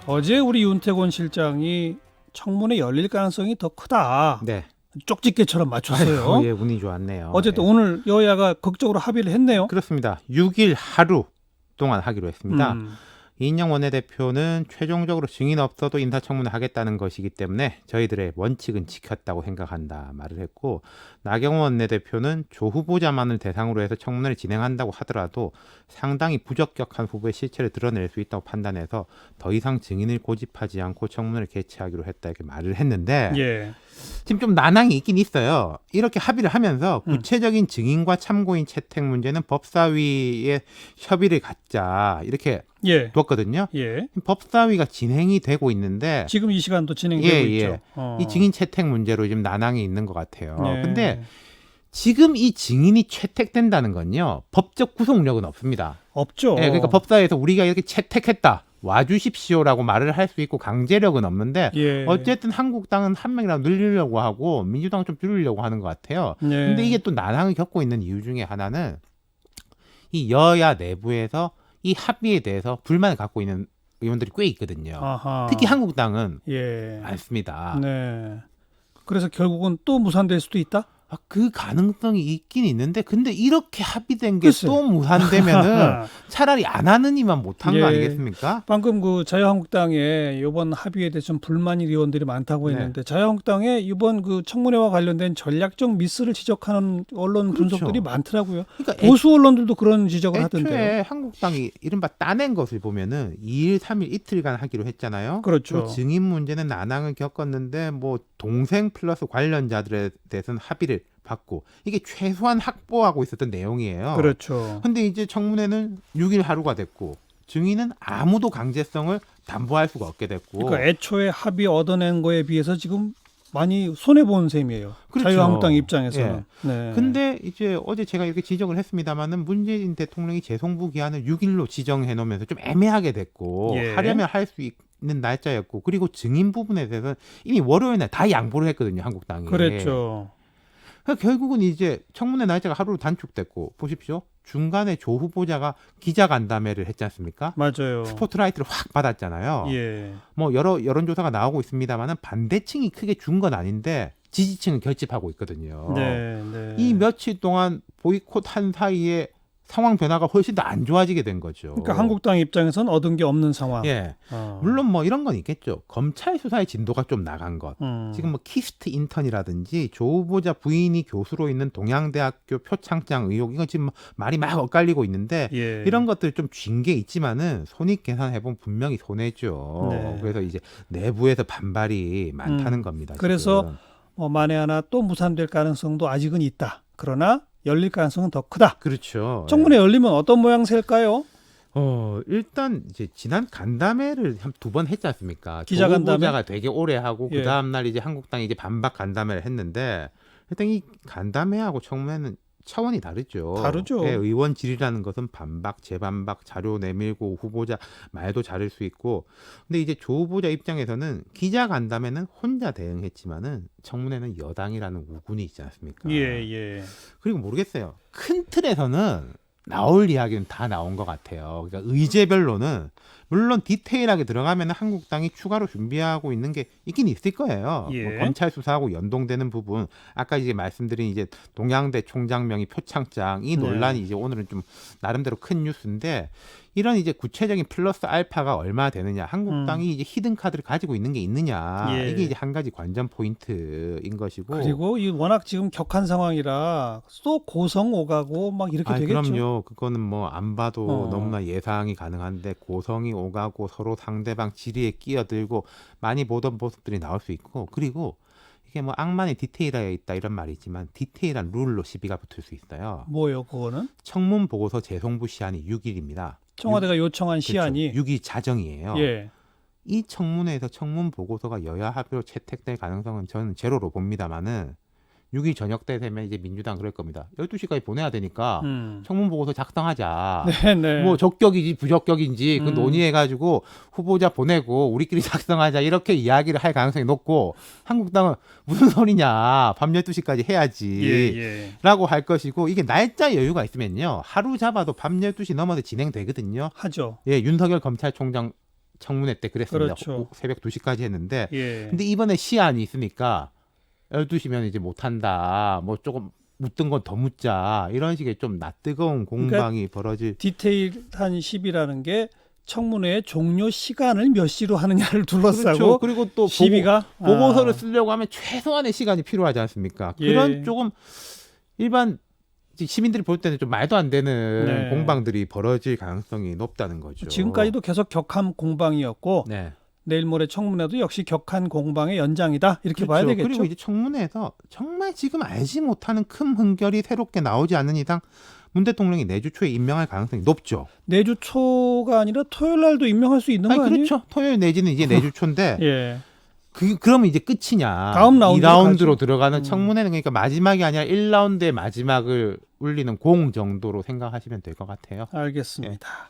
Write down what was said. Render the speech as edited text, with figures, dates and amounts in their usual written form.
어제 우리 윤태곤 실장이 청문회 열릴 가능성이 더 크다. 네. 쪽집게처럼 맞췄어요. 예, 운이 좋았네요. 어쨌든 예. 오늘 여야가 극적으로 합의를 했네요. 그렇습니다. 6일 하루 동안 하기로 했습니다. 음. 이인영 원내대표는 최종적으로 증인 없어도 인사청문회 하겠다는 것이기 때문에 저희들의 원칙은 지켰다고 생각한다 말을 했고, 나경원 원내대표는 조 후보자만을 대상으로 해서 청문회를 진행한다고 하더라도 상당히 부적격한 후보의 실체를 드러낼 수 있다고 판단해서 더 이상 증인을 고집하지 않고 청문회를 개최하기로 했다 이렇게 말을 했는데, 예. 지금 좀 난항이 있긴 있어요. 이렇게 합의를 하면서 구체적인 증인과 참고인 채택 문제는 법사위에 협의를 갖자 이렇게 예. 뒀거든요. 예. 법사위가 진행이 되고 있는데 지금 이 시간도 진행되고 예. 있죠. 이 증인 채택 문제로 지금 난항이 있는 것 같아요. 예. 근데 지금 이 증인이 채택된다는 건요, 법적 구속력은 없습니다. 없죠. 예, 그러니까 법사위에서 우리가 이렇게 채택했다, 와주십시오라고 말을 할 수 있고 강제력은 없는데, 예. 어쨌든 한국당은 한 명이라도 늘리려고 하고 민주당은 좀 줄이려고 하는 것 같아요. 예. 근데 이게 또 난항을 겪고 있는 이유 중에 하나는 이 여야 내부에서 이 합의에 대해서 불만을 갖고 있는 의원들이 꽤 있거든요. 아하. 특히 한국당은 예. 많습니다. 네. 그래서 결국은 또 무산될 수도 있다? 그 가능성이 있긴 있는데, 근데 이렇게 합의된 게 글쎄. 또 무산되면은 차라리 안 하는 이만 못한 예. 거 아니겠습니까? 방금 그 자유한국당에 이번 합의에 대해서 좀 불만인 의원들이 많다고 네. 했는데, 자유한국당에 이번 그 청문회와 관련된 전략적 미스를 지적하는 언론 그렇죠. 분석들이 많더라고요. 그러니까 보수 언론들도 그런 지적을 하던데요. 애초에 한국당이 이른바 따낸 것을 보면은 2일, 3일 이틀간 하기로 했잖아요. 그렇죠. 그리고 증인 문제는 난항을 겪었는데 뭐 동생 플러스 관련자들에 대해서는 합의를 받고, 이게 최소한 확보하고 있었던 내용이에요. 그렇죠. 근데 이제 청문회는 6일 하루가 됐고, 증인은 아무도 강제성을 담보할 수가 없게 됐고. 그러니까 애초에 합의 얻어낸 거에 비해서 지금 많이 손해 본 셈이에요. 그렇죠. 자유한국당 입장에서는. 예. 네. 근데 이제 어제 제가 이렇게 지적을 했습니다마는 문재인 대통령이 재송부 기한을 6일로 지정해 놓으면서 좀 애매하게 됐고, 예. 하려면 할 수 있는 날짜였고, 그리고 증인 부분에 대해서는 이미 월요일 날 다 양보를 했거든요, 한국당이. 그랬죠. 그러니까 결국은 이제 청문회 날짜가 하루로 단축됐고, 보십시오. 중간에 조 후보자가 기자간담회를 했지 않습니까? 맞아요. 스포트라이트를 확 받았잖아요. 예. 뭐 여러 여론조사가 나오고 있습니다만은 반대층이 크게 준 건 아닌데 지지층은 결집하고 있거든요. 네. 네. 이 며칠 동안 보이콧한 사이에 상황 변화가 훨씬 더 안 좋아지게 된 거죠. 그러니까 한국당 입장에서는 얻은 게 없는 상황. 예. 어. 물론 뭐 이런 건 있겠죠. 검찰 수사의 진도가 좀 나간 것. 음. 지금 뭐 키스트 인턴이라든지 조 후보자 부인이 교수로 있는 동양대학교 표창장 의혹, 이건 지금 말이 막 엇갈리고 있는데, 예. 이런 것들 좀 쥔 게 있지만은 손익 계산해보면 분명히 손해죠. 네. 그래서 이제 내부에서 반발이 많다는 겁니다. 그래서 지금. 만에 하나 또 무산될 가능성도 아직은 있다. 그러나 열릴 가능성은 더 크다. 그렇죠. 청문회 열리면 어떤 모양새일까요? 일단 이제 지난 간담회를 한 2번 했지 않습니까? 기자간담회? 조 후보자가 되게 오래 하고 예. 그 다음 날 이제 한국당이 이제 반박 간담회를 했는데, 일단 이 간담회하고 청문회는 차원이 다르죠. 다르죠. 예, 의원 질의라는 것은 반박, 재반박, 자료 내밀고 후보자 말도 자를 수 있고. 근데 이제 조 후보자 입장에서는 기자간담회는 혼자 대응했지만은 청문회는 여당이라는 우군이 있지 않습니까? 예. 그리고 모르겠어요. 큰 틀에서는 나올 이야기는 다 나온 것 같아요. 그러니까 의제별로는 물론 디테일하게 들어가면 한국당이 추가로 준비하고 있는 게 있긴 있을 거예요. 예. 뭐 검찰 수사하고 연동되는 부분, 아까 이제 말씀드린 이제 동양대 총장 명의 표창장 이 네. 논란이 이제 오늘은 좀 나름대로 큰 뉴스인데, 이런 이제 구체적인 플러스 알파가 얼마 되느냐, 한국당이 이제 히든 카드를 가지고 있는 게 있느냐, 예. 이게 이제 한 가지 관전 포인트인 것이고. 그리고 이 워낙 지금 격한 상황이라 또 고성 오가고 막 이렇게 되겠죠. 그럼요. 그거는 뭐 안 봐도 어. 너무나 예상이 가능한데, 고성이 오가고 서로 상대방 질의에 끼어들고 많이 보던 모습들이 나올 수 있고, 그리고 이게 뭐 악만의 디테일에 있다 이런 말이 있지만 디테일한 룰로 시비가 붙을 수 있어요. 뭐요, 그거는? 청문 보고서 재송부 시한이 6일입니다. 청와대가 요청한 시한이 6일 자정이에요. 예. 이 청문회에서 청문 보고서가 여야 합의로 채택될 가능성은 저는 제로로 봅니다만은, 6일 저녁 때 되면 이제 민주당 그럴 겁니다. 12시까지 보내야 되니까 청문 보고서 작성하자. 네네. 뭐 적격이지 부적격인지 그 음. 논의해가지고 후보자 보내고 우리끼리 작성하자, 이렇게 이야기를 할 가능성이 높고, 한국당은 무슨 소리냐, 밤 12시까지 해야지 예. 라고 할 것이고, 이게 날짜 여유가 있으면요 하루 잡아도 밤 12시 넘어도 진행되거든요. 하죠. 예, 윤석열 검찰총장 청문회 때 그랬습니다. 그렇죠. 새벽 2시까지 했는데 예. 근데 이번에 시한이 있으니까 12시면 이제 못한다. 뭐 조금 묻던 건 더 묻자. 이런 식의 좀 낯뜨거운 공방이 벌어질. 디테일한 시비라는 게 청문회의 종료 시간을 몇 시로 하느냐를 그렇죠. 둘러싸고 그리고 또 시비가 보고서를 쓰려고 하면 최소한의 시간이 필요하지 않습니까? 예. 그런 조금 일반 시민들이 볼 때는 좀 말도 안 되는 네. 공방들이 벌어질 가능성이 높다는 거죠. 지금까지도 계속 격한 공방이었고 네. 내일 모레 청문회도 역시 격한 공방의 연장이다 이렇게 그렇죠. 봐야 되겠죠. 그리고 이제 청문회에서 정말 지금 알지 못하는 큰 흔결이 새롭게 나오지 않는 이상 문 대통령이 내주 초에 임명할 가능성이 높죠. 내주 초가 아니라 토요일 날도 임명할 수 있는 거 아니에요? 그렇죠. 토요일 내지는 이제 내주 초인데 예. 그러면 이제 끝이냐. 다음 라운드로 2라운드로 가죠. 들어가는 청문회는 그러니까 마지막이 아니라 1라운드의 마지막을 울리는 공 정도로 생각하시면 될 것 같아요. 알겠습니다.